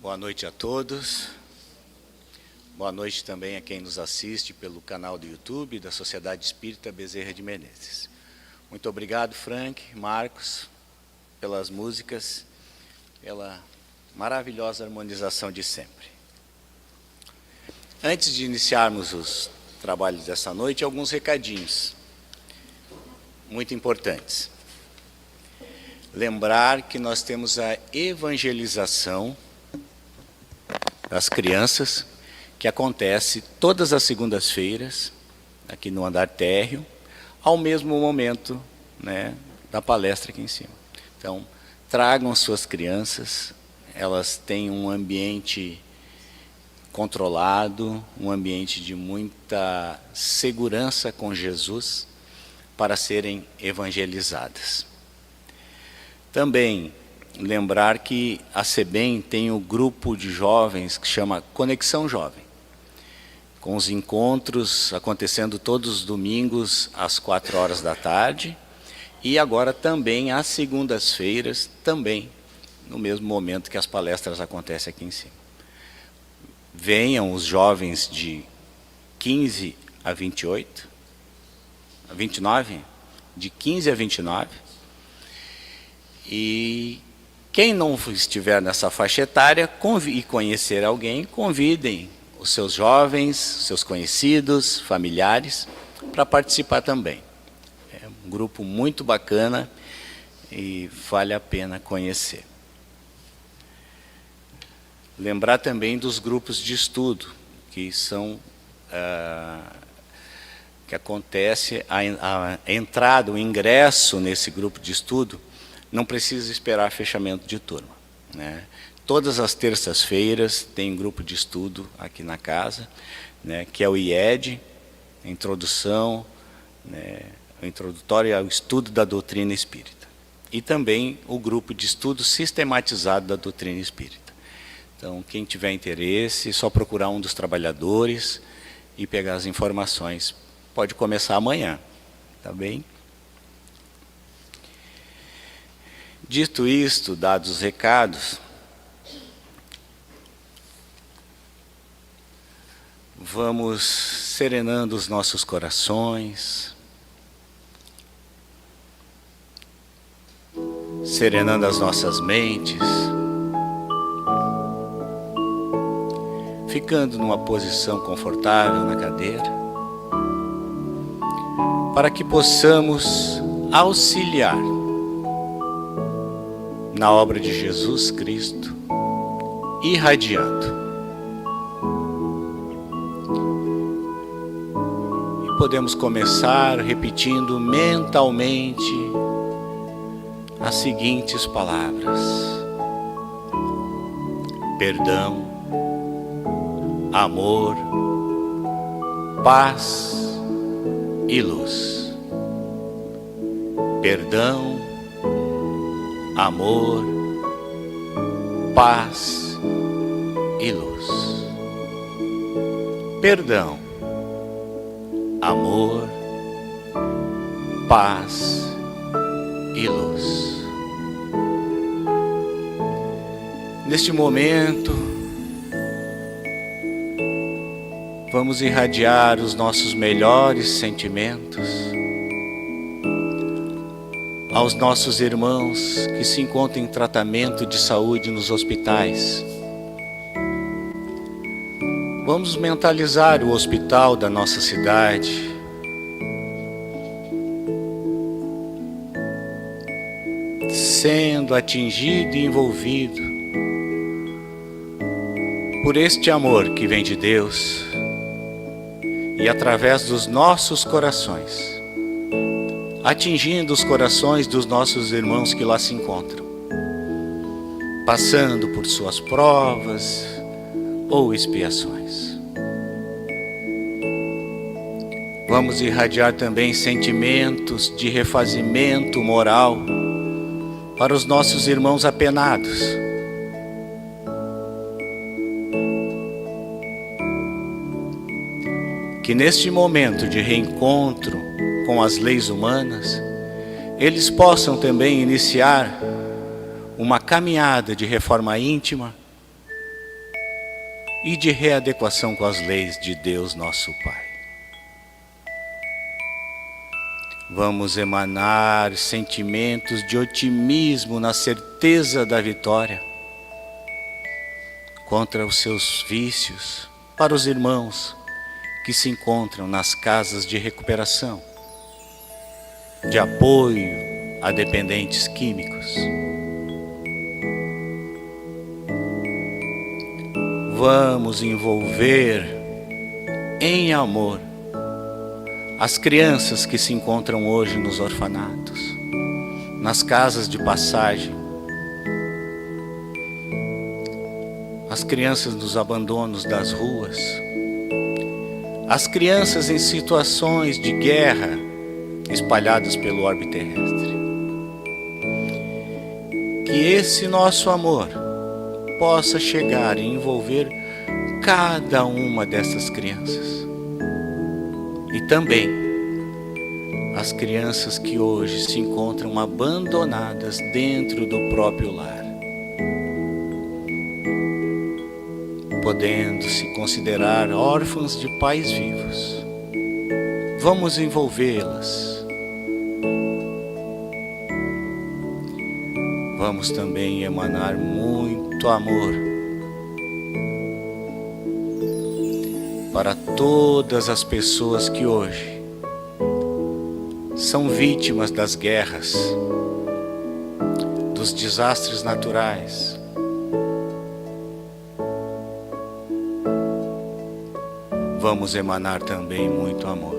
Boa noite a todos. Boa noite também a quem nos assiste pelo canal do YouTube da Sociedade Espírita Bezerra de Menezes. Muito obrigado, Frank, Marcos, pelas músicas, pela maravilhosa harmonização de sempre. Antes de iniciarmos os trabalhos dessa noite, alguns recadinhos muito importantes. Lembrar que nós temos a evangelização das crianças, que acontece todas as segundas-feiras, aqui no andar térreo, ao mesmo momento, né, da palestra aqui em cima. Então, tragam suas crianças, elas têm um ambiente controlado, um ambiente de muita segurança com Jesus, para serem evangelizadas. Também lembrar que a SEBEM tem um grupo de jovens que chama Conexão Jovem, com os encontros acontecendo todos os domingos às 4 horas da tarde e agora também às segundas-feiras, também no mesmo momento que as palestras acontecem aqui em cima. Venham os jovens de 15 a 28, a 29, de 15 a 29, e quem não estiver nessa faixa etária e conhecer alguém, convidem os seus jovens, seus conhecidos, familiares, para participar também. É um grupo muito bacana e vale a pena conhecer. Lembrar também dos grupos de estudo, que são que acontece a entrada, o ingresso nesse grupo de estudo, não precisa esperar fechamento de turma, né? Todas as terças-feiras tem um grupo de estudo aqui na casa, né, que é o IED, Introdução, né, o Introdutório ao Estudo da Doutrina Espírita. E também o grupo de estudo sistematizado da doutrina espírita. Então, quem tiver interesse, é só procurar um dos trabalhadores e pegar as informações. Pode começar amanhã, tá bem? Dito isto, dados os recados, vamos serenando os nossos corações, serenando as nossas mentes, ficando numa posição confortável na cadeira, para que possamos auxiliar na obra de Jesus Cristo, irradiando. E podemos começar repetindo mentalmente as seguintes palavras: perdão, amor, paz e luz. Perdão, amor, paz e luz. Perdão, amor, paz e luz. Neste momento, vamos irradiar os nossos melhores sentimentos aos nossos irmãos que se encontram em tratamento de saúde nos hospitais. Vamos mentalizar o hospital da nossa cidade, sendo atingido e envolvido por este amor que vem de Deus e através dos nossos corações, atingindo os corações dos nossos irmãos que lá se encontram, passando por suas provas ou expiações. Vamos irradiar também sentimentos de refazimento moral para os nossos irmãos apenados. Que neste momento de reencontro com as leis humanas, eles possam também iniciar uma caminhada de reforma íntima e de readequação com as leis de Deus nosso Pai. Vamos emanar sentimentos de otimismo na certeza da vitória contra os seus vícios para os irmãos que se encontram nas casas de recuperação, de apoio a dependentes químicos. Vamos envolver em amor as crianças que se encontram hoje nos orfanatos, nas casas de passagem, as crianças nos abandonos das ruas, as crianças em situações de guerra espalhadas pelo orbe terrestre. Que esse nosso amor possa chegar e envolver cada uma dessas crianças. E também as crianças que hoje se encontram abandonadas dentro do próprio lar, podendo se considerar órfãs de pais vivos. Vamos envolvê-las. Vamos também emanar muito amor para todas as pessoas que hoje são vítimas das guerras, dos desastres naturais. Vamos emanar também muito amor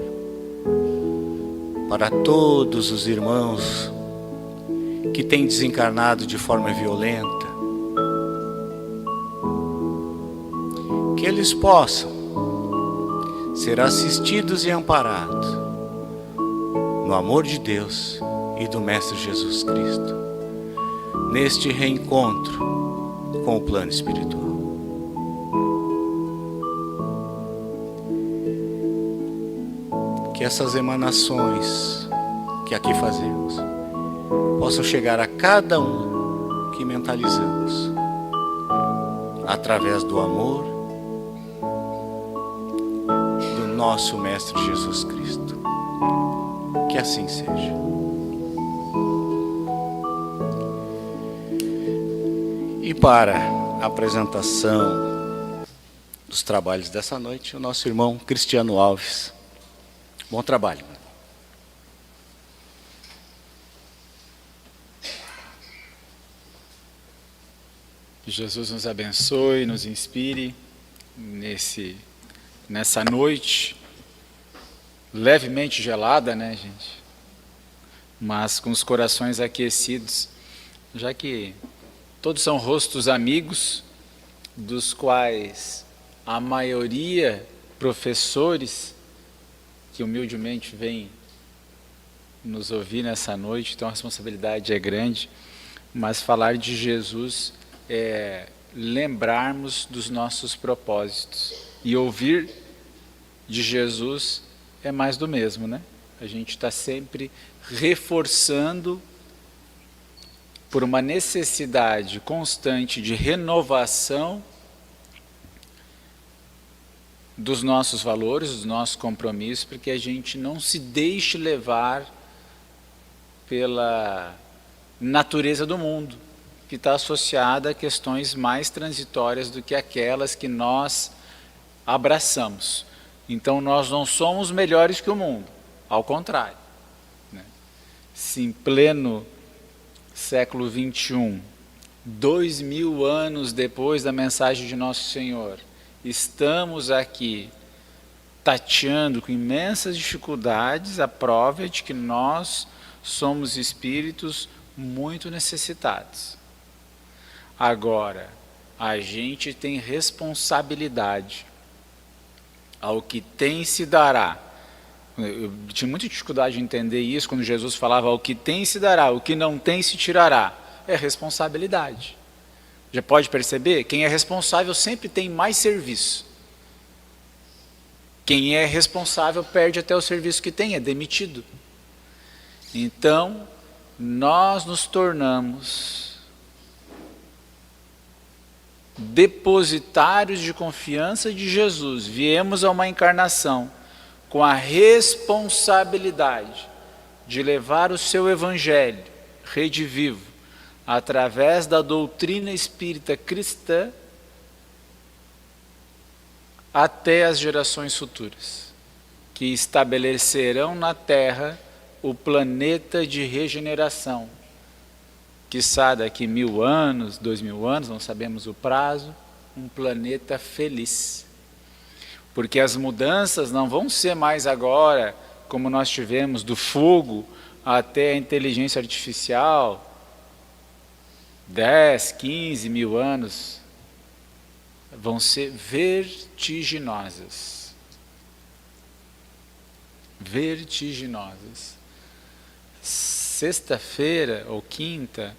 para todos os irmãos que têm desencarnado de forma violenta, que eles possam ser assistidos e amparados no amor de Deus e do Mestre Jesus Cristo, neste reencontro com o plano espiritual. Que essas emanações que aqui fazemos possam chegar a cada um que mentalizamos, através do amor do nosso Mestre Jesus Cristo. Que assim seja. E para a apresentação dos trabalhos dessa noite, o nosso irmão Cristiano Alves. Bom trabalho. Que Jesus nos abençoe, nos inspire nessa noite levemente gelada, né, gente? Mas com os corações aquecidos, já que todos são rostos amigos, dos quais a maioria professores que humildemente vêm nos ouvir nessa noite, então a responsabilidade é grande, mas falar de Jesus é lembrarmos dos nossos propósitos, e ouvir de Jesus é mais do mesmo, né? A gente está sempre reforçando por uma necessidade constante de renovação dos nossos valores, dos nossos compromissos, porque a gente não se deixe levar pela natureza do mundo, que está associada a questões mais transitórias do que aquelas que nós abraçamos. Então nós não somos melhores que o mundo, ao contrário, né? Se em pleno século XXI, 2000 anos depois da mensagem de Nosso Senhor, estamos aqui tateando com imensas dificuldades, a prova é de que nós somos espíritos muito necessitados. Agora, a gente tem responsabilidade. Ao que tem se dará. Eu tinha muita dificuldade de entender isso quando Jesus falava ao que tem se dará, o que não tem se tirará. É responsabilidade. Já pode perceber? Quem é responsável sempre tem mais serviço. Quem é responsável perde até o serviço que tem, é demitido. Então, nós nos tornamos depositários de confiança de Jesus, viemos a uma encarnação com a responsabilidade de levar o seu evangelho, rede vivo, através da doutrina espírita cristã, até as gerações futuras, que estabelecerão na Terra o planeta de regeneração, quiçá daqui 1000 anos, 2000 anos, não sabemos o prazo, um planeta feliz. Porque as mudanças não vão ser mais agora, como nós tivemos, do fogo até a inteligência artificial, 10, 15 mil anos, vão ser vertiginosas. Vertiginosas. Sexta-feira ou quinta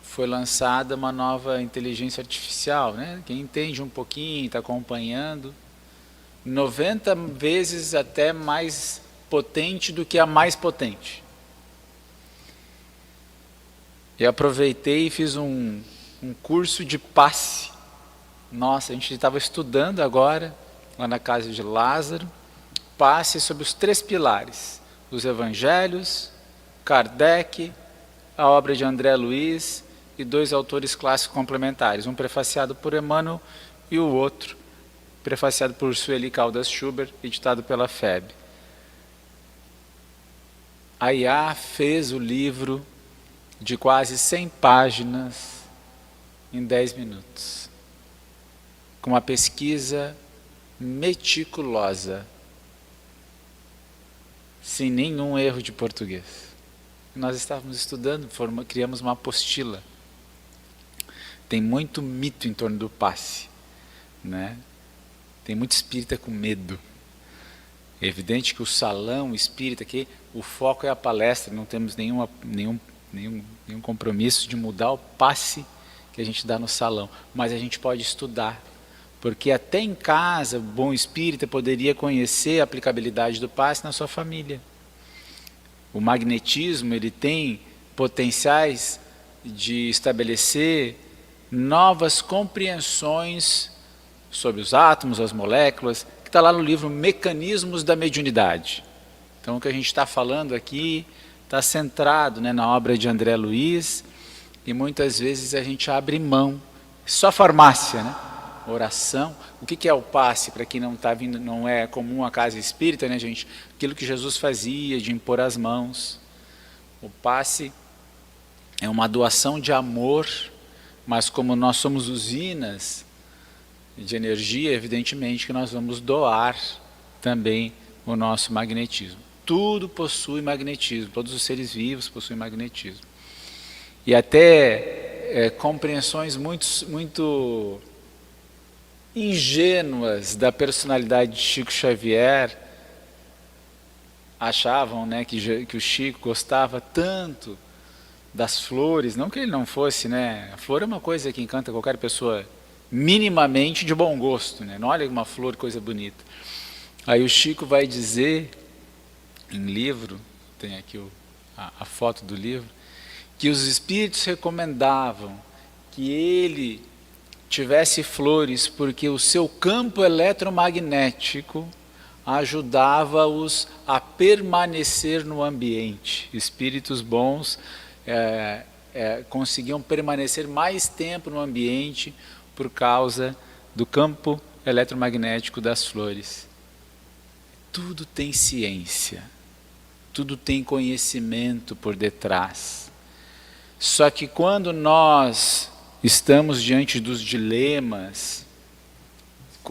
foi lançada uma nova inteligência artificial, né? Quem entende um pouquinho, está acompanhando, 90 vezes até mais potente do que a mais potente. E aproveitei e fiz um curso de passe. Nossa, a gente estava estudando agora, lá na casa de Lázaro, passe sobre os 3 pilares: os evangelhos, Kardec, a obra de André Luiz e 2 autores clássicos complementares, um prefaciado por Emmanuel e o outro prefaciado por Sueli Caldas Schubert, editado pela FEB. A IA fez o livro de quase 100 páginas em 10 minutos, com uma pesquisa meticulosa, sem nenhum erro de português. Nós estávamos estudando, criamos uma apostila. Tem muito mito em torno do passe, né? Tem muito espírita com medo. É evidente que o salão espírita aqui, o foco é a palestra, não temos nenhum compromisso de mudar o passe que a gente dá no salão, mas a gente pode estudar, porque até em casa o bom espírita poderia conhecer a aplicabilidade do passe na sua família. O magnetismo, ele tem potenciais de estabelecer novas compreensões sobre os átomos, as moléculas, que está lá no livro Mecanismos da Mediunidade. Então o que a gente está falando aqui está centrado, né, na obra de André Luiz, e muitas vezes a gente abre mão, só farmácia, né? Oração. O que é o passe, para quem não está vindo, não é comum a casa espírita, né, gente? Aquilo que Jesus fazia, de impor as mãos. O passe é uma doação de amor, mas como nós somos usinas de energia, evidentemente que nós vamos doar também o nosso magnetismo. Tudo possui magnetismo, todos os seres vivos possuem magnetismo. E até compreensões muito ingênuas da personalidade de Chico Xavier achavam, né, que o Chico gostava tanto das flores, não que ele não fosse, né? A flor é uma coisa que encanta qualquer pessoa minimamente de bom gosto, né? Não olha uma flor, coisa bonita. Aí o Chico vai dizer, em livro, tem aqui a foto do livro, que os espíritos recomendavam que ele tivesse flores porque o seu campo eletromagnético ajudava-os a permanecer no ambiente. Espíritos bons conseguiam permanecer mais tempo no ambiente por causa do campo eletromagnético das flores. Tudo tem ciência, tudo tem conhecimento por detrás. Só que quando nós estamos diante dos dilemas,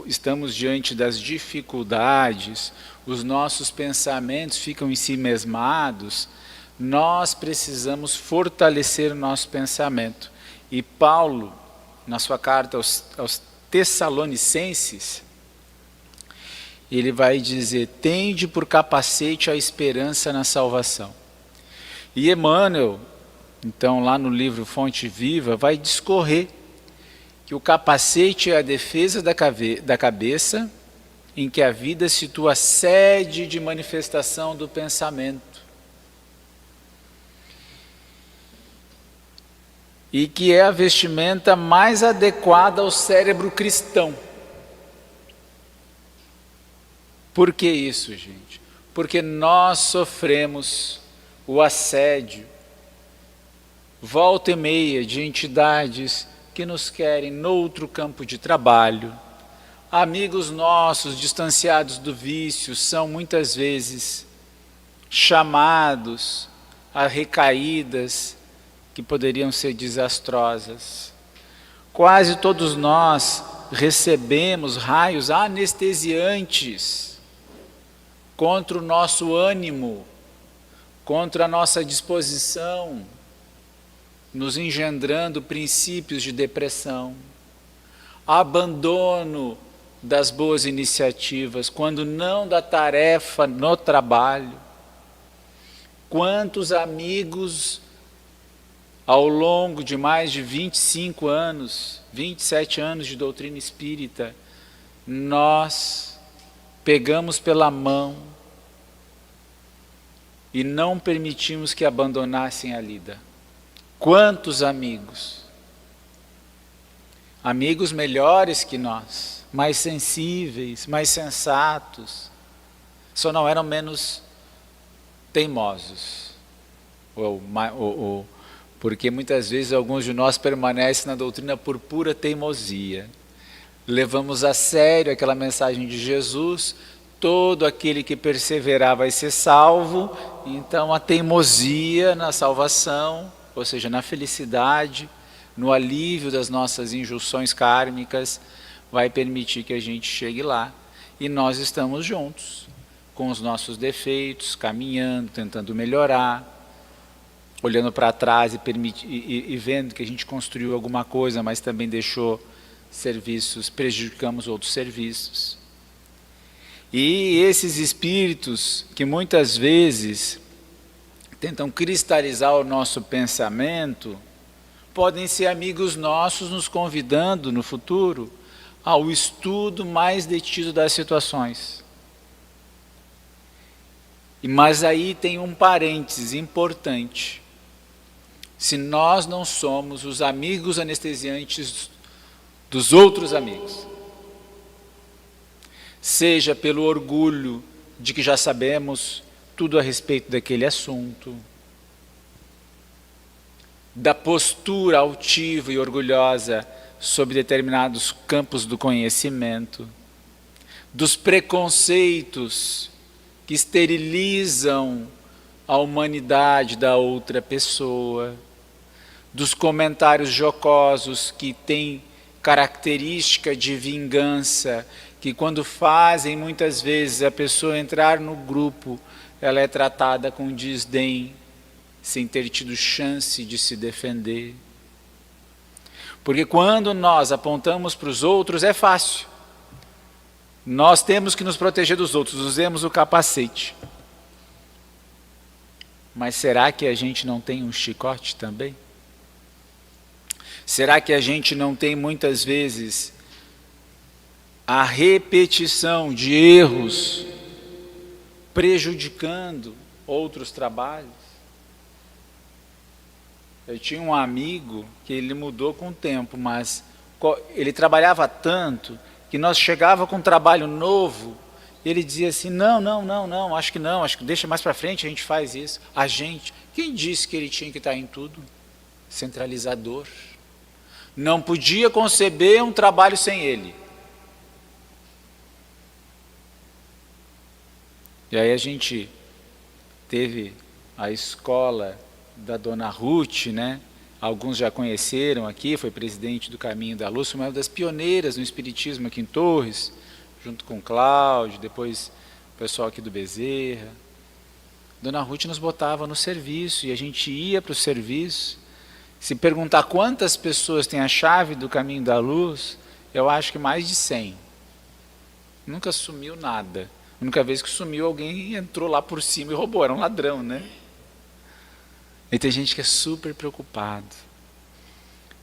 estamos diante das dificuldades, os nossos pensamentos ficam ensimesmados, nós precisamos fortalecer o nosso pensamento. E Paulo, na sua carta aos Tessalonicenses, ele vai dizer: tende por capacete a esperança na salvação. E Emmanuel, então lá no livro Fonte Viva, vai discorrer que o capacete é a defesa da cabeça, em que a vida situa a sede de manifestação do pensamento. e que é a vestimenta mais adequada ao cérebro cristão. Por que isso, gente? Porque nós sofremos o assédio, volta e meia, de entidades que nos querem noutro campo de trabalho. Amigos nossos distanciados do vício são muitas vezes chamados a recaídas que poderiam ser desastrosas. Quase todos nós recebemos raios anestesiantes contra o nosso ânimo, contra a nossa disposição, nos engendrando princípios de depressão, abandono das boas iniciativas, quando não da tarefa no trabalho. Quantos amigos ao longo de mais de 25 anos, 27 anos de doutrina espírita, nós pegamos pela mão e não permitimos que abandonassem a lida. Quantos amigos? Amigos melhores que nós, mais sensíveis, mais sensatos, só não eram menos teimosos. Porque muitas vezes alguns de nós permanecem na doutrina por pura teimosia. Levamos a sério aquela mensagem de Jesus: todo aquele que perseverar vai ser salvo. Então a teimosia na salvação, ou seja, na felicidade, no alívio das nossas injunções kármicas, vai permitir que a gente chegue lá. E nós estamos juntos, com os nossos defeitos, caminhando, tentando melhorar, olhando para trás e vendo que a gente construiu alguma coisa, mas também deixou serviços, prejudicamos outros serviços. E esses espíritos que muitas vezes tentam cristalizar o nosso pensamento, podem ser amigos nossos nos convidando no futuro ao estudo mais detido das situações. Mas aí tem um parênteses importante. Se nós não somos os amigos anestesiantes dos outros amigos, seja pelo orgulho de que já sabemos tudo a respeito daquele assunto, da postura altiva e orgulhosa sobre determinados campos do conhecimento, dos preconceitos que esterilizam a humanidade da outra pessoa, dos comentários jocosos que têm característica de vingança, que quando fazem muitas vezes a pessoa entrar no grupo, ela é tratada com desdém, sem ter tido chance de se defender. Porque quando nós apontamos para os outros é fácil. Nós temos que nos proteger dos outros, usemos o capacete. Mas será que a gente não tem um chicote também? Será que a gente não tem muitas vezes a repetição de erros prejudicando outros trabalhos? Eu tinha um amigo que ele mudou com o tempo, mas ele trabalhava tanto que nós chegava com um trabalho novo, ele dizia assim, não, acho que deixa mais para frente, a gente faz isso. A gente, quem disse que ele tinha que estar em tudo? Centralizador. Não podia conceber um trabalho sem ele. E aí a gente teve a escola da Dona Ruth, né? Alguns já conheceram aqui, foi presidente do Caminho da Luz, uma das pioneiras no espiritismo aqui em Torres, junto com o Cláudio, depois o pessoal aqui do Bezerra. Dona Ruth nos botava no serviço e a gente ia para o serviço. Se perguntar quantas pessoas têm a chave do Caminho da Luz, eu acho que mais de 100. Nunca sumiu nada. A única vez que sumiu, alguém entrou lá por cima e roubou, era um ladrão, né? E tem gente que é super preocupado.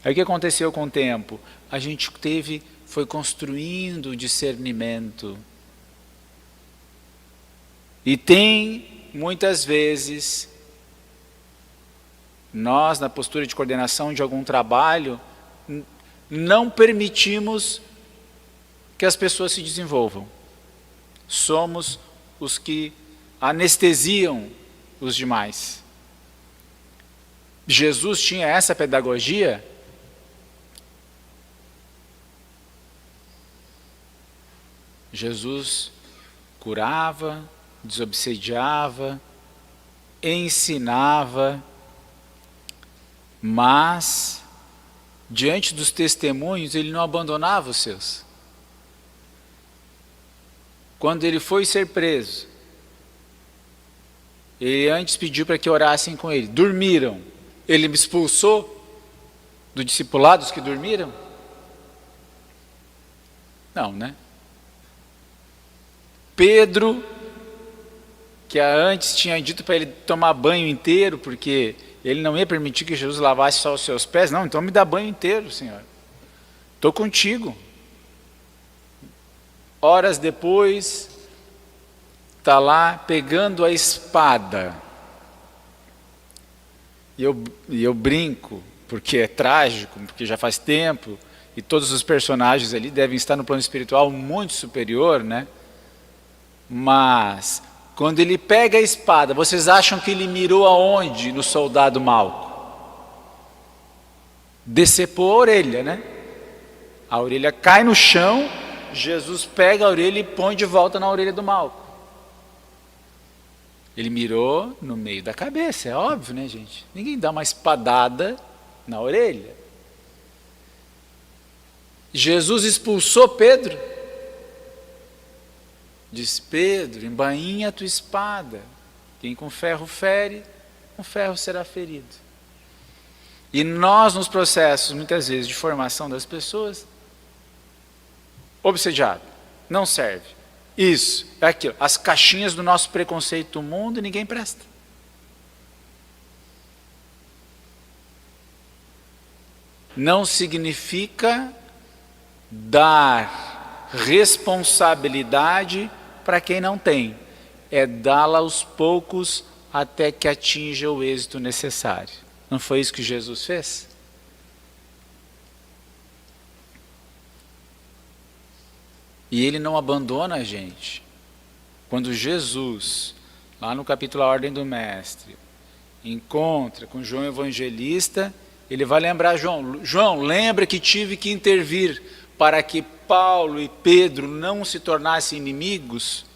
Aí o que aconteceu com o tempo? A gente foi construindo o discernimento. E tem, muitas vezes, Nós, na postura de coordenação de algum trabalho, não permitimos que as pessoas se desenvolvam. Somos os que anestesiam os demais. Jesus tinha essa pedagogia? Jesus curava, desobsediava, ensinava, mas, diante dos testemunhos, ele não abandonava os seus. Quando ele foi ser preso, ele antes pediu para que orassem com ele. Dormiram. Ele me expulsou do discipulado os que dormiram? Não, né? Pedro, que antes tinha dito para ele tomar banho inteiro, porque ele não ia permitir que Jesus lavasse só os seus pés. Não, então me dá banho inteiro, Senhor. Estou contigo. Horas depois, está lá pegando a espada. E eu brinco, porque é trágico, porque já faz tempo, e todos os personagens ali devem estar no plano espiritual muito superior, né? Mas, quando ele pega a espada, vocês acham que ele mirou aonde no soldado Malco? Decepou a orelha, né? A orelha cai no chão, Jesus pega a orelha e põe de volta na orelha do Malco. Ele mirou no meio da cabeça, é óbvio, né, gente? Ninguém dá uma espadada na orelha. Jesus expulsou Pedro. Diz: Pedro, embainha a tua espada. Quem com ferro fere, com ferro será ferido. E nós, nos processos, muitas vezes, de formação das pessoas, obsediado, não serve. Isso, é aquilo. As caixinhas do nosso preconceito do mundo, ninguém presta. Não significa dar responsabilidade para quem não tem. É dá-la aos poucos até que atinja o êxito necessário. Não foi isso que Jesus fez? E ele não abandona a gente. Quando Jesus, lá no capítulo A Ordem do Mestre, encontra com João Evangelista, ele vai lembrar João, lembra que tive que intervir para que Paulo e Pedro não se tornassem inimigos,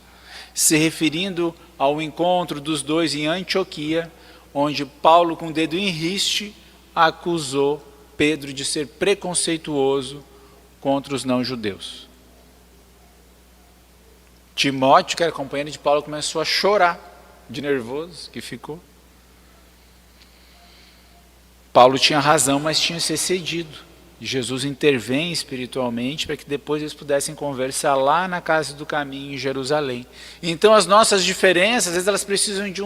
se referindo ao encontro dos dois em Antioquia, onde Paulo, com o dedo em riste, acusou Pedro de ser preconceituoso contra os não-judeus. Timóteo, que era companheiro de Paulo, começou a chorar de nervoso que ficou. Paulo tinha razão, mas tinha se excedido. Jesus intervém espiritualmente para que depois eles pudessem conversar lá na casa do caminho em Jerusalém. Então as nossas diferenças, às vezes elas precisam de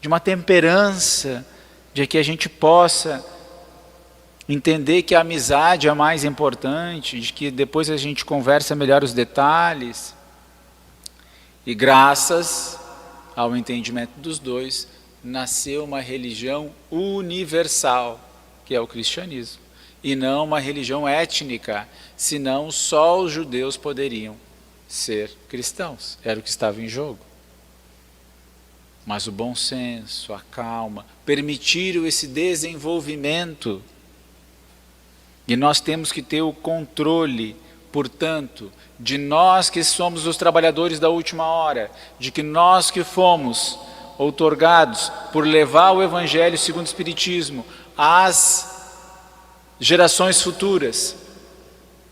uma temperança, de que a gente possa entender que a amizade é a mais importante, de que depois a gente conversa melhor os detalhes. E graças ao entendimento dos dois, nasceu uma religião universal, que é o cristianismo, e não uma religião étnica, senão só os judeus poderiam ser cristãos, era o que estava em jogo. Mas o bom senso, a calma, permitiram esse desenvolvimento, e nós temos que ter o controle, portanto, de nós que somos os trabalhadores da última hora, de que nós que fomos outorgados por levar o Evangelho segundo o Espiritismo às gerações futuras,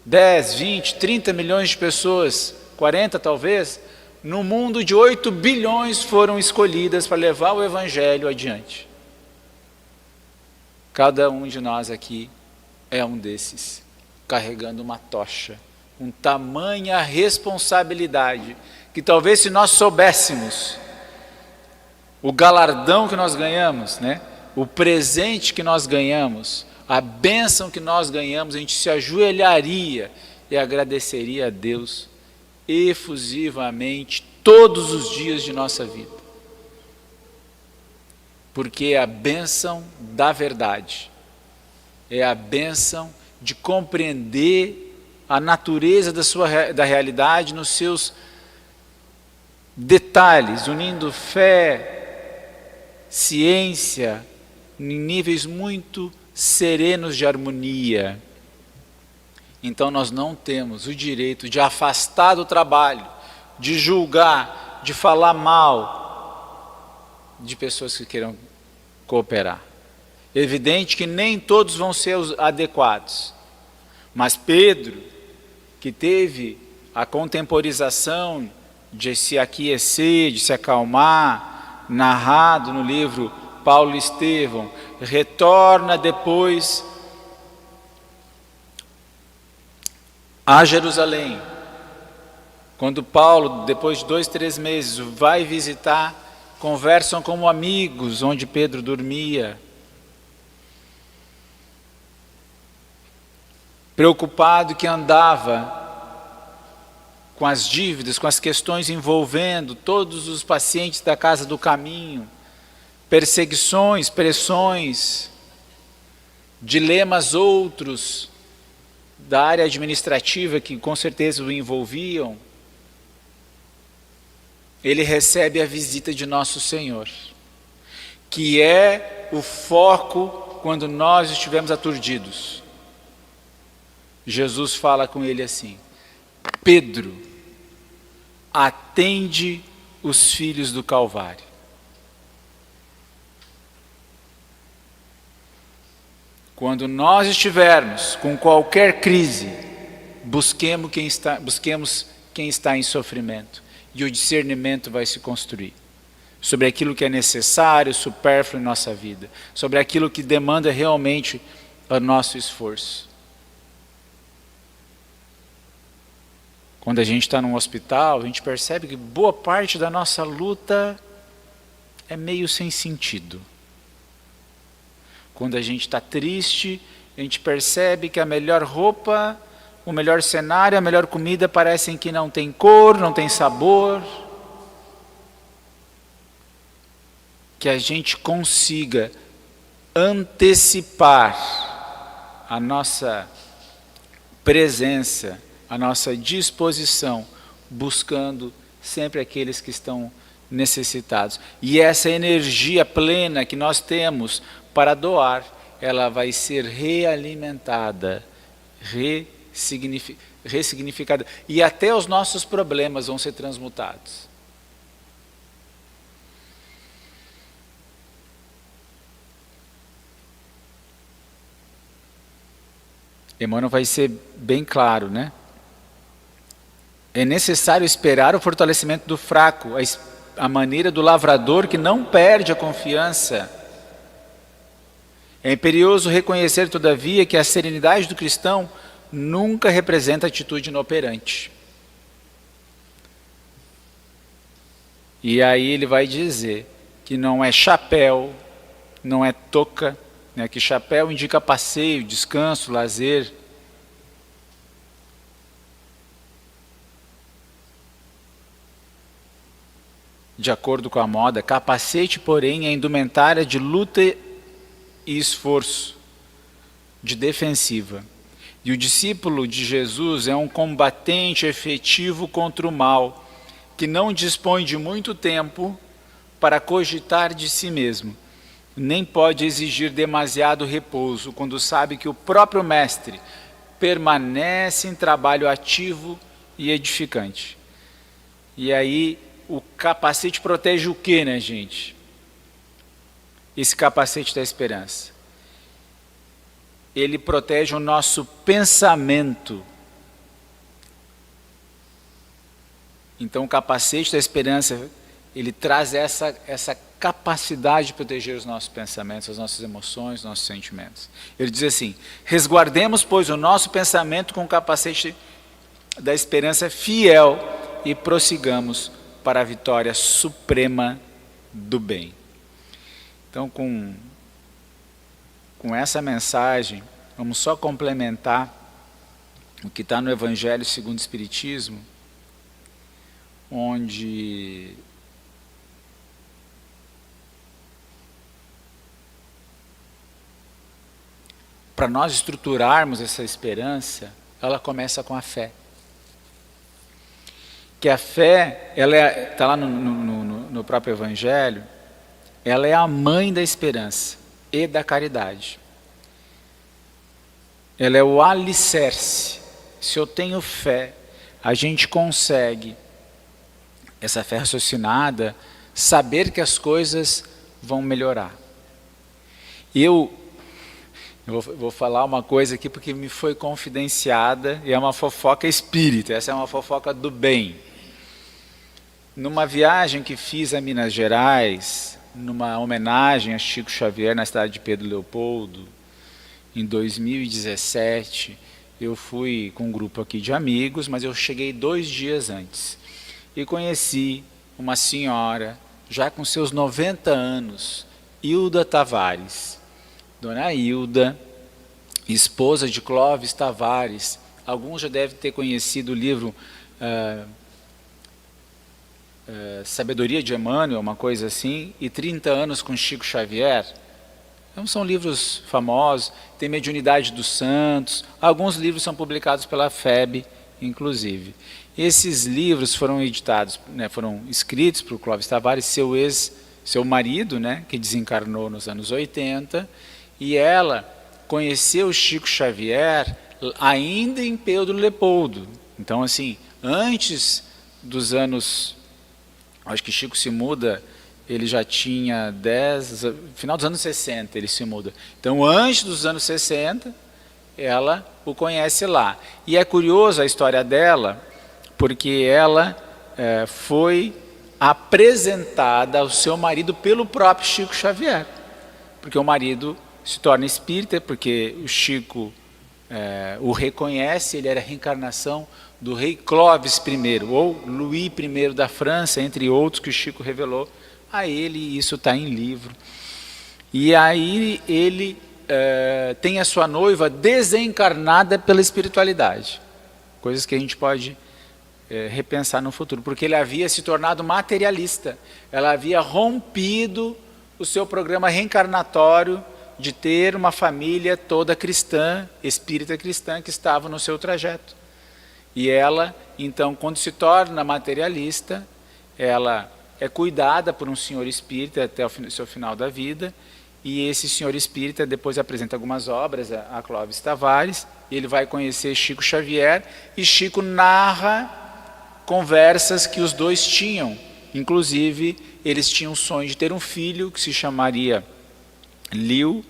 10, 20, 30 milhões de pessoas, 40 talvez, no mundo de 8 bilhões foram escolhidas para levar o Evangelho adiante. Cada um de nós aqui é um desses, carregando uma tocha, com tamanha responsabilidade, que talvez se nós soubéssemos o galardão que nós ganhamos, né? O presente que nós ganhamos, a bênção que nós ganhamos, a gente se ajoelharia e agradeceria a Deus efusivamente todos os dias de nossa vida. porque é a bênção da verdade, é a bênção de compreender a natureza da realidade nos seus detalhes, unindo fé, ciência, em níveis muito serenos de harmonia. Então nós não temos o direito de afastar do trabalho, de julgar, de falar mal de pessoas que queiram cooperar. É evidente que nem todos vão ser os adequados, mas Pedro, que teve a contemporização de se aquiecer, de se acalmar, narrado no livro Paulo e Estevão, retorna depois a Jerusalém. Quando Paulo, depois de 2, 3 meses, vai visitar, conversam como amigos, onde Pedro dormia. Preocupado que andava com as dívidas, com as questões envolvendo todos os pacientes da casa do caminho, perseguições, pressões, dilemas outros da área administrativa que com certeza o envolviam. Ele recebe a visita de nosso Senhor, que é o foco quando nós estivermos aturdidos. Jesus fala com ele assim: Pedro, atende os filhos do Calvário. Quando nós estivermos com qualquer crise, busquemos quem está em sofrimento, e o discernimento vai se construir sobre aquilo que é necessário, supérfluo em nossa vida, sobre aquilo que demanda realmente o nosso esforço. Quando a gente está num hospital, a gente percebe que boa parte da nossa luta é meio sem sentido. Quando a gente está triste, a gente percebe que a melhor roupa, o melhor cenário, a melhor comida parecem que não tem cor, não tem sabor. Que a gente consiga antecipar a nossa presença, a nossa disposição, buscando sempre aqueles que estão necessitados. E essa energia plena que nós temos para doar, ela vai ser realimentada, ressignificada, e até os nossos problemas vão ser transmutados. Emmanuel vai ser bem claro, né? É necessário esperar o fortalecimento do fraco, a maneira do lavrador que não perde a confiança. É imperioso reconhecer, todavia, que a serenidade do cristão nunca representa atitude inoperante. E aí ele vai dizer que não é chapéu, não é touca, né, que chapéu indica passeio, descanso, lazer. De acordo com a moda, capacete, porém, é indumentária de luta e esforço, de defensiva. E o discípulo de Jesus é um combatente efetivo contra o mal, que não dispõe de muito tempo para cogitar de si mesmo, nem pode exigir demasiado repouso, quando sabe que o próprio mestre permanece em trabalho ativo e edificante. E aí, o capacete protege o quê, né, gente? Esse capacete da esperança. Ele protege o nosso pensamento. Então, o capacete da esperança, ele traz essa capacidade de proteger os nossos pensamentos, as nossas emoções, os nossos sentimentos. Ele diz assim: resguardemos, pois, o nosso pensamento com o capacete da esperança fiel e prossigamos para a vitória suprema do bem. Então, com essa mensagem, vamos só complementar o que está no Evangelho segundo o Espiritismo, onde para nós estruturarmos essa esperança, ela começa com a fé. Que a fé, ela está lá no próprio Evangelho, ela é a mãe da esperança e da caridade. Ela é o alicerce. Se eu tenho fé, a gente consegue, essa fé raciocinada, saber que as coisas vão melhorar. Eu vou falar uma coisa aqui porque me foi confidenciada e é uma fofoca espírita, essa é uma fofoca do bem. Numa viagem que fiz a Minas Gerais, numa homenagem a Chico Xavier na cidade de Pedro Leopoldo, em 2017, eu fui com um grupo aqui de amigos, mas eu cheguei 2 dias antes e conheci uma senhora, já com seus 90 anos, Hilda Tavares. Dona Hilda, esposa de Clóvis Tavares. Alguns já devem ter conhecido o livro Sabedoria de Emmanuel, uma coisa assim, e 30 anos com Chico Xavier. Então, são livros famosos, tem Mediunidade dos Santos, alguns livros são publicados pela FEB, inclusive. Esses livros foram editados, né, foram escritos por Clóvis Tavares, seu marido, né, que desencarnou nos anos 80, e ela conheceu Chico Xavier ainda em Pedro Leopoldo. Então, assim, antes dos anos, acho que Chico se muda, ele já tinha final dos anos 60 ele se muda. Então, antes dos anos 60, ela o conhece lá. E é curioso a história dela, porque ela foi apresentada ao seu marido pelo próprio Chico Xavier. Porque o marido se torna espírita, porque o Chico o reconhece, ele era a reencarnação do rei Clovis I, ou Louis I da França, entre outros que o Chico revelou a ele, e isso está em livro. E aí ele tem a sua noiva desencarnada pela espiritualidade, coisas que a gente pode repensar no futuro, porque ele havia se tornado materialista, ela havia rompido o seu programa reencarnatório de ter uma família toda cristã, espírita cristã, que estava no seu trajeto. E ela, então, quando se torna materialista, ela é cuidada por um senhor espírita até o seu final da vida, e esse senhor espírita depois apresenta algumas obras a Clóvis Tavares, ele vai conhecer Chico Xavier, e Chico narra conversas que os dois tinham. Inclusive, eles tinham o sonho de ter um filho que se chamaria Liu,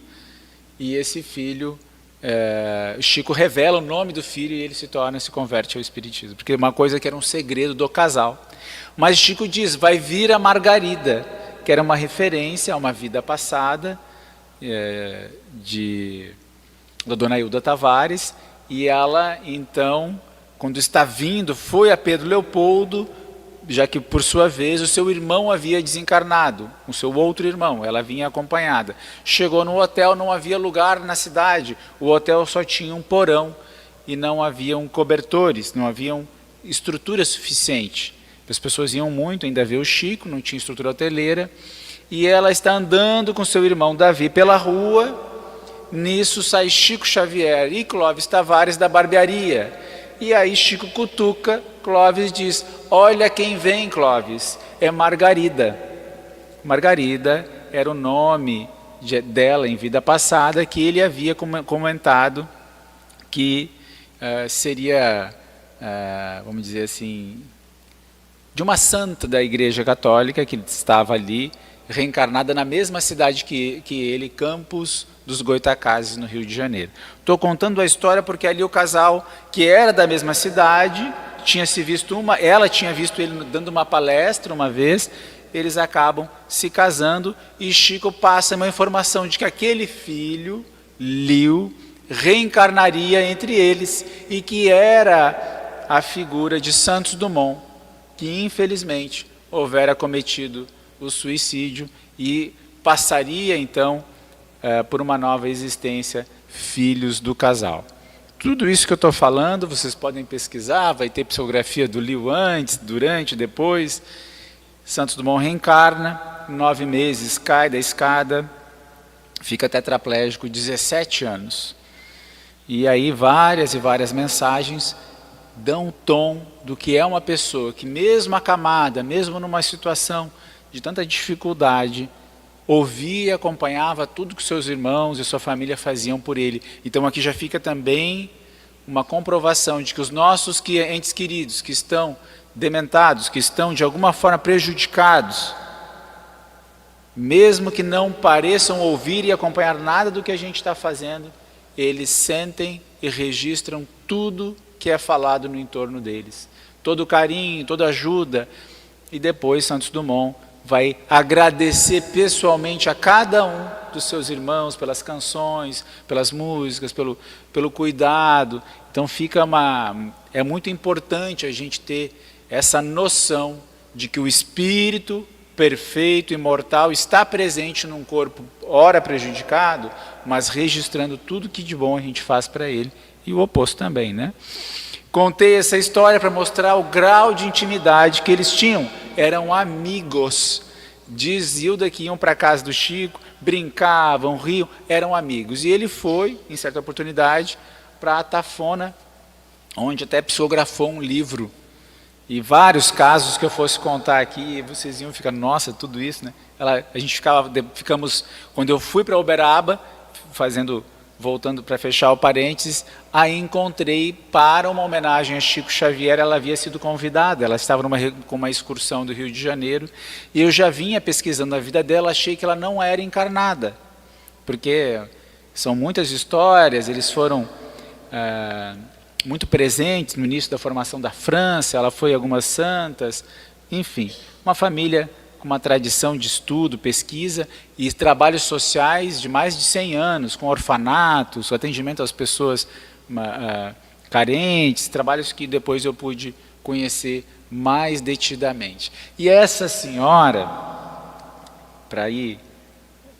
e esse filho, Chico revela o nome do filho e ele se converte ao espiritismo, porque é uma coisa que era um segredo do casal. Mas Chico diz, vai vir a Margarida, que era uma referência a uma vida passada da Dona Hilda Tavares, e ela, então, quando está vindo, foi a Pedro Leopoldo, já que, por sua vez, o seu irmão havia desencarnado, o seu outro irmão, ela vinha acompanhada. Chegou no hotel, não havia lugar na cidade, o hotel só tinha um porão, e não haviam cobertores, não haviam estrutura suficiente. As pessoas iam muito ainda ver o Chico, não tinha estrutura hoteleira, e ela está andando com seu irmão Davi pela rua, nisso sai Chico Xavier e Clóvis Tavares da barbearia, e aí Chico cutuca, Clóvis diz, olha quem vem, Clóvis, é Margarida. Margarida era o nome dela em vida passada, que ele havia comentado que seria, vamos dizer assim, de uma santa da Igreja Católica, que estava ali, reencarnada na mesma cidade que ele, Campos dos Goitacazes, no Rio de Janeiro. Estou contando a história porque ali o casal, que era da mesma cidade, ela tinha visto ele dando uma palestra uma vez, eles acabam se casando, e Chico passa uma informação de que aquele filho, Liu, reencarnaria entre eles, e que era a figura de Santos Dumont, que infelizmente houvera cometido o suicídio e passaria então por uma nova existência, filhos do casal. Tudo isso que eu estou falando, vocês podem pesquisar, vai ter psicografia do Liu antes, durante, depois. Santos Dumont reencarna, 9 meses, cai da escada, fica tetraplégico, 17 anos. E aí várias e várias mensagens dão o tom do que é uma pessoa que, mesmo acamada, mesmo numa situação de tanta dificuldade, ouvia e acompanhava tudo que seus irmãos e sua família faziam por ele. Então aqui já fica também uma comprovação de que os nossos entes queridos que estão dementados, que estão de alguma forma prejudicados, mesmo que não pareçam ouvir e acompanhar nada do que a gente está fazendo, eles sentem e registram tudo que é falado no entorno deles. Todo o carinho, toda a ajuda. E depois Santos Dumont vai agradecer pessoalmente a cada um dos seus irmãos pelas canções, pelas músicas, pelo cuidado. Então é muito importante a gente ter essa noção de que o Espírito perfeito, imortal, está presente num corpo ora prejudicado, mas registrando tudo que de bom a gente faz para ele, e o oposto também, né? Contei essa história para mostrar o grau de intimidade que eles tinham. Eram amigos. Diz Hilda que iam para a casa do Chico, brincavam, riam, eram amigos. E ele foi, em certa oportunidade, para Atafona, onde até psicografou um livro. E vários casos que eu fosse contar aqui, vocês iam ficar, nossa, tudo isso, né? Ficamos, quando eu fui para Uberaba, voltando para fechar o parênteses, aí encontrei para uma homenagem a Chico Xavier, ela havia sido convidada, ela estava com uma excursão do Rio de Janeiro, e eu já vinha pesquisando a vida dela, achei que ela não era encarnada, porque são muitas histórias, eles foram muito presentes no início da formação da França, ela foi algumas santas, enfim, uma família com uma tradição de estudo, pesquisa e trabalhos sociais de mais de 100 anos, com orfanatos, atendimento às pessoas carentes, trabalhos que depois eu pude conhecer mais detidamente. E essa senhora, para ir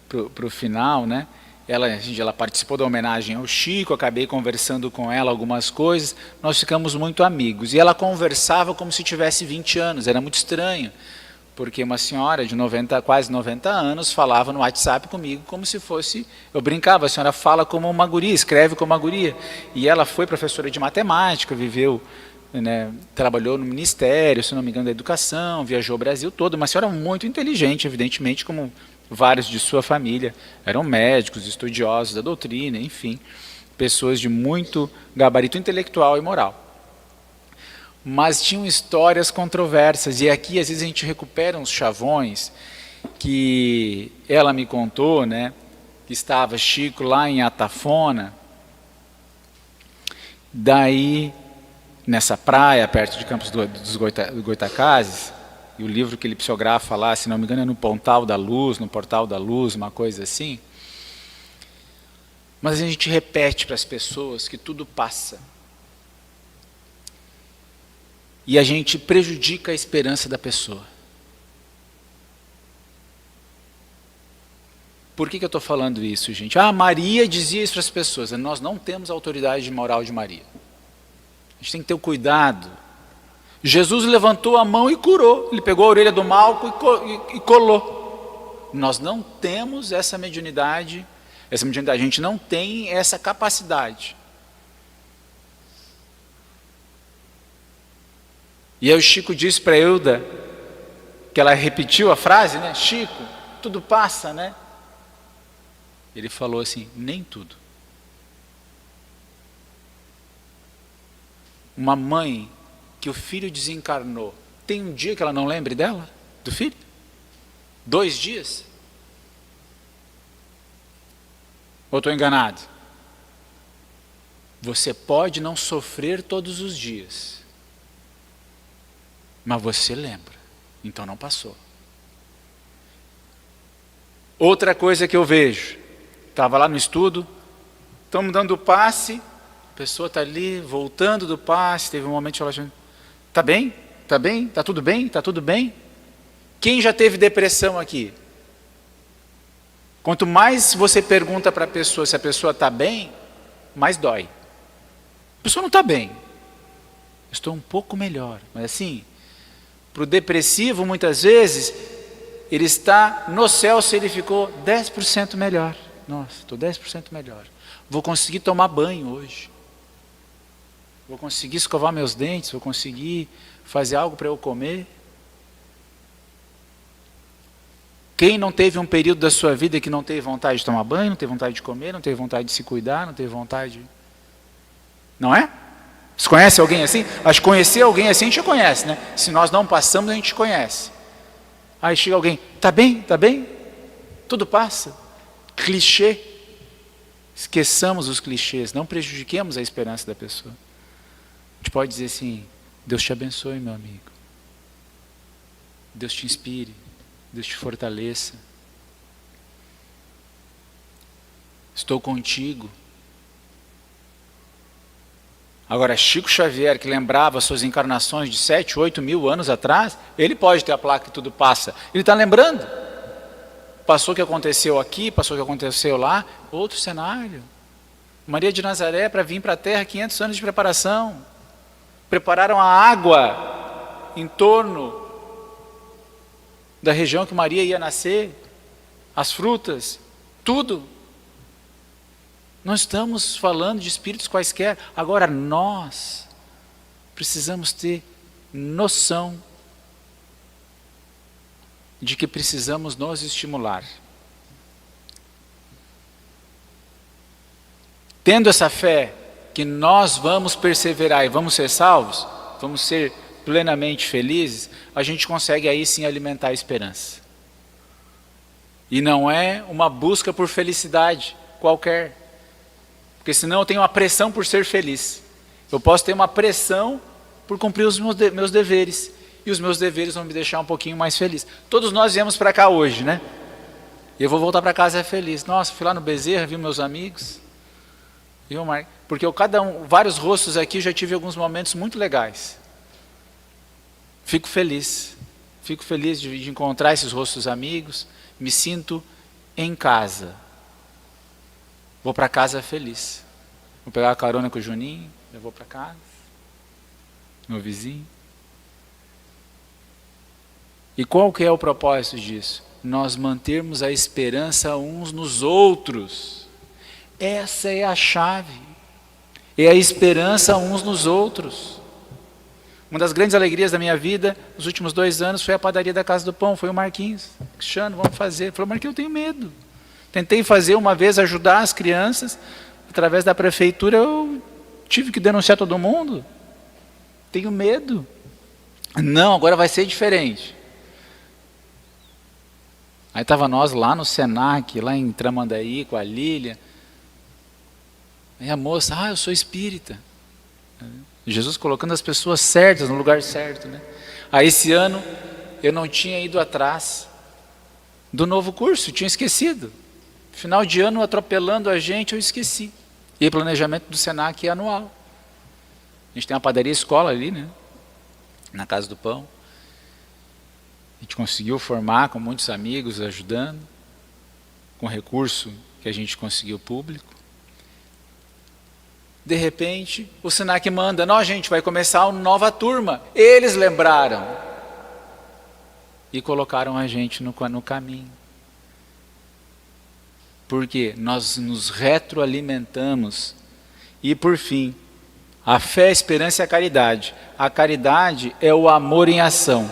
para o final, né? Ela participou da homenagem ao Chico, acabei conversando com ela algumas coisas, nós ficamos muito amigos. E ela conversava como se tivesse 20 anos, era muito estranho, porque uma senhora de quase 90 anos falava no WhatsApp comigo como se fosse... Eu brincava, a senhora fala como uma guria, escreve como uma guria. E ela foi professora de matemática, viveu, né, trabalhou no Ministério, se não me engano, da Educação, viajou o Brasil todo, uma senhora muito inteligente, evidentemente, como... vários de sua família eram médicos, estudiosos da doutrina, enfim, pessoas de muito gabarito intelectual e moral. Mas tinham histórias controversas, e aqui às vezes a gente recupera uns chavões que ela me contou, né, que estava Chico lá em Atafona, daí nessa praia, perto de Campos dos Goitacazes, e o livro que ele psicografa lá, se não me engano, é no Portal da Luz, uma coisa assim. Mas a gente repete para as pessoas que tudo passa. E a gente prejudica a esperança da pessoa. Por que eu estou falando isso, gente? Maria dizia isso para as pessoas. Nós não temos a autoridade moral de Maria. A gente tem que ter o cuidado. Jesus levantou a mão e curou. Ele pegou a orelha do Malco e colou. Nós não temos essa mediunidade. A gente não tem essa capacidade. E aí o Chico disse para Hilda, que ela repetiu a frase, né? Chico, tudo passa, né? Ele falou assim, nem tudo. Uma mãe que o filho desencarnou, tem um dia que ela não lembre dela? Do filho? 2 dias? Ou estou enganado? Você pode não sofrer todos os dias, mas você lembra, então não passou. Outra coisa que eu vejo, estava lá no estudo, estamos dando o passe, a pessoa está ali, voltando do passe, teve um momento que ela falou, está bem? Está bem? Está tudo bem? Está tudo bem? Quem já teve depressão aqui? Quanto mais você pergunta para a pessoa se a pessoa está bem, mais dói. A pessoa não está bem. Estou um pouco melhor. Mas assim, para o depressivo, muitas vezes, ele está no céu se ele ficou 10% melhor. Nossa, estou 10% melhor. Vou conseguir tomar banho hoje. Vou conseguir escovar meus dentes, vou conseguir fazer algo para eu comer. Quem não teve um período da sua vida que não teve vontade de tomar banho, não teve vontade de comer, não teve vontade de se cuidar, não teve vontade... Não é? Você conhece alguém assim? Acho que conhecer alguém assim a gente já conhece, né? Se nós não passamos, a gente conhece. Aí chega alguém, tá bem? Tá bem? Tudo passa. Clichê. Esqueçamos os clichês, não prejudiquemos a esperança da pessoa. A gente pode dizer assim, Deus te abençoe, meu amigo. Deus te inspire. Deus te fortaleça. Estou contigo. Agora, Chico Xavier, que lembrava suas encarnações de 7, 8 mil anos atrás, ele pode ter a placa que tudo passa. Ele está lembrando. Passou o que aconteceu aqui, passou o que aconteceu lá, outro cenário. Maria de Nazaré, para vir para a Terra, 500 anos de preparação. Prepararam a água em torno da região que Maria ia nascer, as frutas, tudo. Não estamos falando de espíritos quaisquer. Agora, nós precisamos ter noção de que precisamos nos estimular. Tendo essa fé que nós vamos perseverar e vamos ser salvos, vamos ser plenamente felizes, a gente consegue aí sim alimentar a esperança. E não é uma busca por felicidade qualquer. Porque senão eu tenho uma pressão por ser feliz. Eu posso ter uma pressão por cumprir os meus deveres. E os meus deveres vão me deixar um pouquinho mais feliz. Todos nós viemos para cá hoje, né? E eu vou voltar para casa feliz. Nossa, fui lá no Bezerra, vi meus amigos. Viu, Marcos? Porque vários rostos aqui, já tive alguns momentos muito legais. Fico feliz. Fico feliz de encontrar esses rostos amigos. Me sinto em casa. Vou para casa feliz. Vou pegar a carona com o Juninho, eu vou para casa. Meu vizinho. E qual que é o propósito disso? Nós mantermos a esperança uns nos outros. Essa é a chave. É a esperança uns nos outros. Uma das grandes alegrias da minha vida, nos últimos 2 anos, foi a padaria da Casa do Pão, foi o Marquinhos. Cristiano, vamos fazer. Ele falou, Marquinhos, eu tenho medo. Tentei fazer uma vez, ajudar as crianças, através da prefeitura, eu tive que denunciar todo mundo. Tenho medo. Não, agora vai ser diferente. Aí estava nós lá no Senac, lá em Tramandaí, com a Lília. Aí a moça, eu sou espírita. Jesus colocando as pessoas certas no lugar certo, né? Aí esse ano eu não tinha ido atrás do novo curso, tinha esquecido. Final de ano atropelando a gente, eu esqueci. E o planejamento do Senac é anual. A gente tem uma padaria escola ali, né? Na Casa do Pão. A gente conseguiu formar com muitos amigos ajudando, com recurso que a gente conseguiu público. De repente, o Senac manda, não, gente, vai começar uma nova turma. Eles lembraram. E colocaram a gente no caminho. Porque nós nos retroalimentamos. E por fim, a fé, a esperança e a caridade. A caridade é o amor em ação.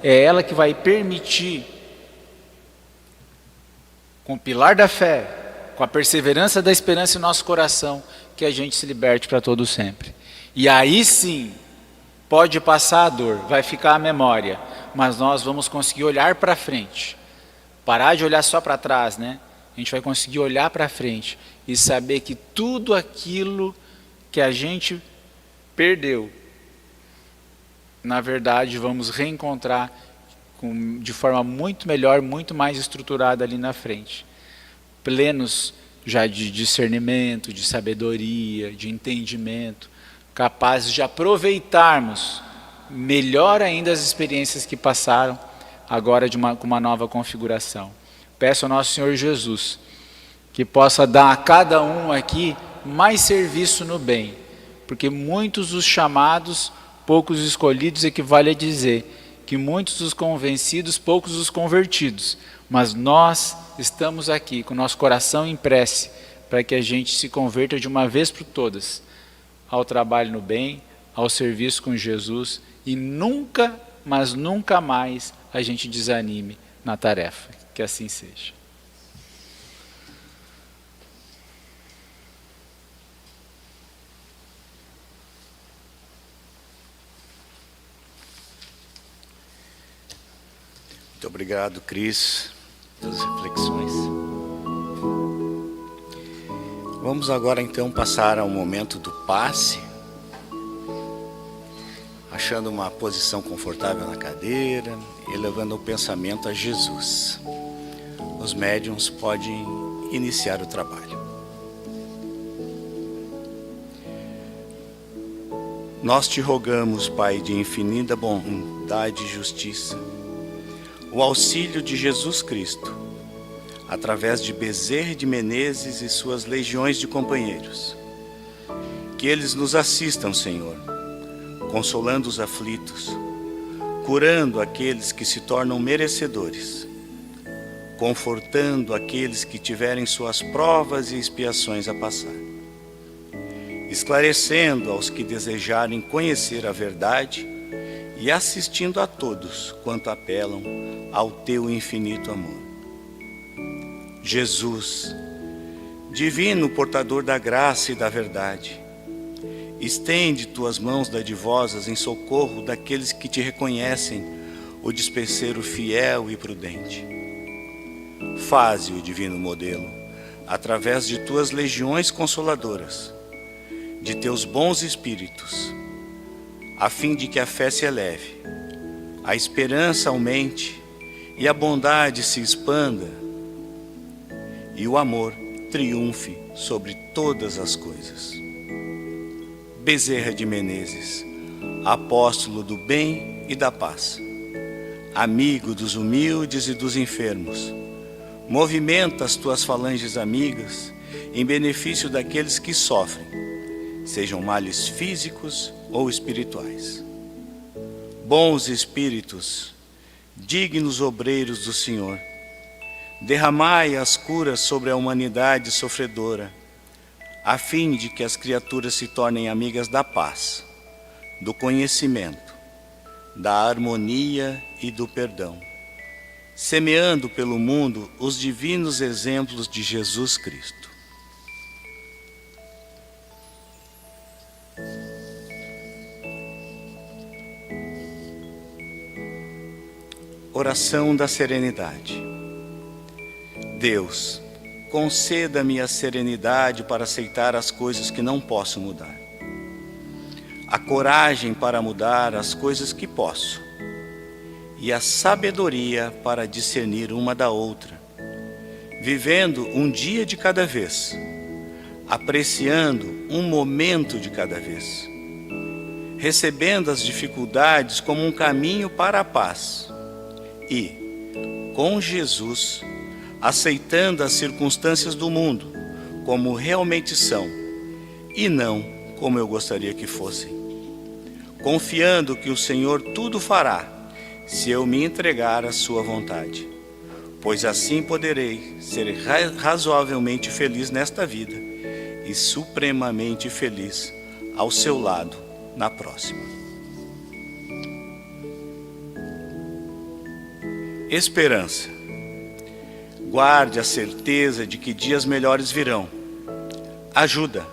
É ela que vai permitir, com o pilar da fé, com a perseverança da esperança em nosso coração, que a gente se liberte para todo sempre. E aí sim, pode passar a dor, vai ficar a memória, mas nós vamos conseguir olhar para frente. Parar de olhar só para trás, né? A gente vai conseguir olhar para frente e saber que tudo aquilo que a gente perdeu, na verdade, vamos reencontrar de forma muito melhor, muito mais estruturada ali na frente. Plenos já de discernimento, de sabedoria, de entendimento, capazes de aproveitarmos melhor ainda as experiências que passaram, agora com uma nova configuração. Peço ao nosso Senhor Jesus que possa dar a cada um aqui mais serviço no bem, porque muitos os chamados, poucos os escolhidos, equivale a dizer que muitos os convencidos, poucos os convertidos, mas nós estamos aqui com nosso coração em prece para que a gente se converta de uma vez por todas ao trabalho no bem, ao serviço com Jesus, e nunca, mas nunca mais a gente desanime na tarefa. Que assim seja. Muito obrigado, Cris, pelas reflexões. Vamos agora então passar ao momento do passe, achando uma posição confortável na cadeira e levando o pensamento a Jesus. Os médiuns podem iniciar o trabalho. Nós te rogamos, Pai de infinita bondade e justiça, o auxílio de Jesus Cristo, através de Bezerra de Menezes e suas legiões de companheiros. Que eles nos assistam, Senhor, consolando os aflitos, curando aqueles que se tornam merecedores, confortando aqueles que tiverem suas provas e expiações a passar, esclarecendo aos que desejarem conhecer a verdade e assistindo a todos quanto apelam ao teu infinito amor. Jesus, divino portador da graça e da verdade, estende tuas mãos dadivosas em socorro daqueles que te reconhecem o dispenseiro fiel e prudente. Faze o divino modelo, através de tuas legiões consoladoras, de teus bons espíritos, a fim de que a fé se eleve, a esperança aumente e a bondade se expanda e o amor triunfe sobre todas as coisas. Bezerra de Menezes, apóstolo do bem e da paz, amigo dos humildes e dos enfermos, movimenta as tuas falanges amigas em benefício daqueles que sofrem, sejam males físicos ou espirituais. Bons espíritos, dignos obreiros do Senhor, derramai as curas sobre a humanidade sofredora, a fim de que as criaturas se tornem amigas da paz, do conhecimento, da harmonia e do perdão, semeando pelo mundo os divinos exemplos de Jesus Cristo. Oração da serenidade. Deus, conceda-me a serenidade para aceitar as coisas que não posso mudar, a coragem para mudar as coisas que posso, e a sabedoria para discernir uma da outra, vivendo um dia de cada vez, apreciando um momento de cada vez, recebendo as dificuldades como um caminho para a paz, e, com Jesus, aceitando as circunstâncias do mundo como realmente são e não como eu gostaria que fossem, confiando que o Senhor tudo fará se eu me entregar à sua vontade, pois assim poderei ser razoavelmente feliz nesta vida e supremamente feliz ao seu lado na próxima. Esperança. Guarde a certeza de que dias melhores virão. Ajuda.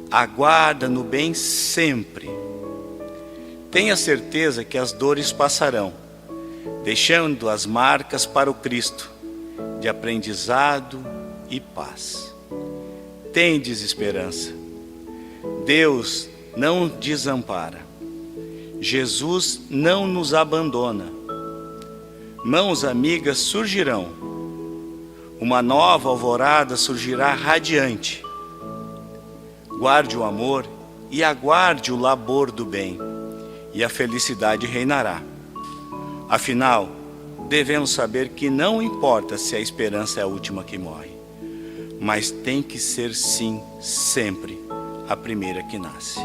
Aguarda no bem sempre. Tenha certeza que as dores passarão, deixando as marcas para o Cristo, de aprendizado e paz. Tendes esperança. Deus não desampara. Jesus não nos abandona. Mãos amigas surgirão. Uma nova alvorada surgirá radiante. Guarde o amor e aguarde o labor do bem, e a felicidade reinará. Afinal, devemos saber que não importa se a esperança é a última que morre, mas tem que ser sim, sempre, a primeira que nasce.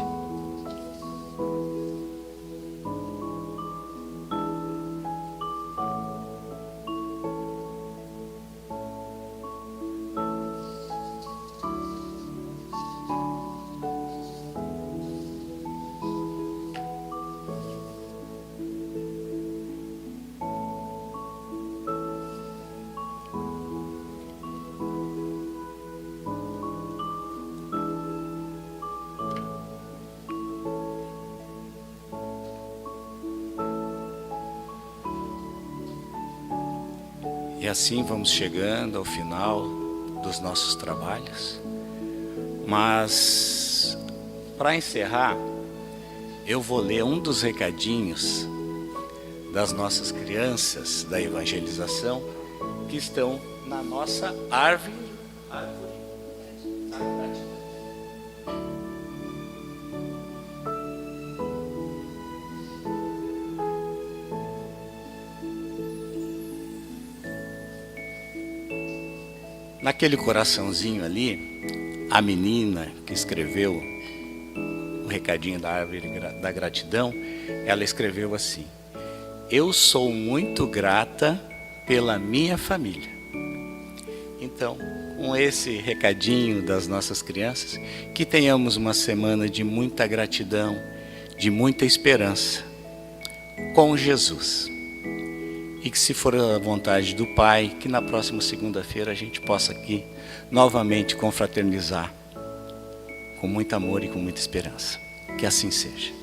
E assim vamos chegando ao final dos nossos trabalhos. Mas, para encerrar, eu vou ler um dos recadinhos das nossas crianças da evangelização que estão na nossa árvore da gratidão. Naquele coraçãozinho ali, a menina que escreveu o recadinho da árvore da gratidão, ela escreveu assim: eu sou muito grata pela minha família. Então, com esse recadinho das nossas crianças, que tenhamos uma semana de muita gratidão, de muita esperança com Jesus. E que, se for a vontade do Pai, que na próxima segunda-feira a gente possa aqui novamente confraternizar com muito amor e com muita esperança. Que assim seja.